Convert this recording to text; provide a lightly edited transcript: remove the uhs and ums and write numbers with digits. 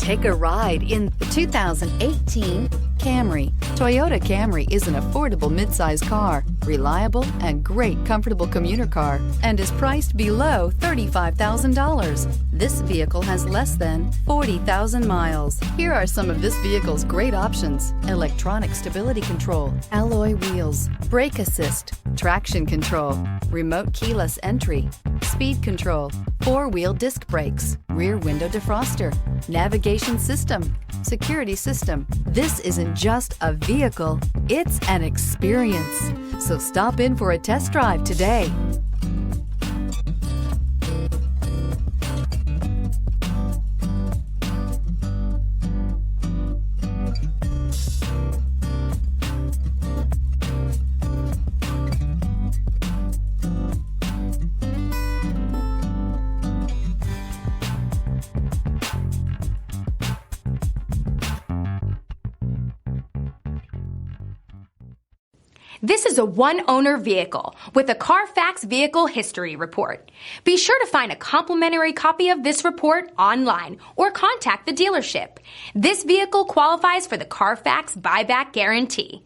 Take a ride in the 2018 Camry. Toyota Camry is an affordable midsize car, reliable and great comfortable commuter car, and is priced below $35,000. This vehicle has less than 40,000 miles. Here are some of this vehicle's great options: electronic stability control, alloy wheels, brake assist, traction control, remote keyless entry, speed control, four-wheel disc brakes, rear window defroster, navigation system, security system. This isn't just a vehicle, it's an experience. So stop in for a test drive today. This is a one-owner vehicle with a Carfax Vehicle History Report. Be sure to find a complimentary copy of this report online or contact the dealership. This vehicle qualifies for the Carfax Buyback Guarantee.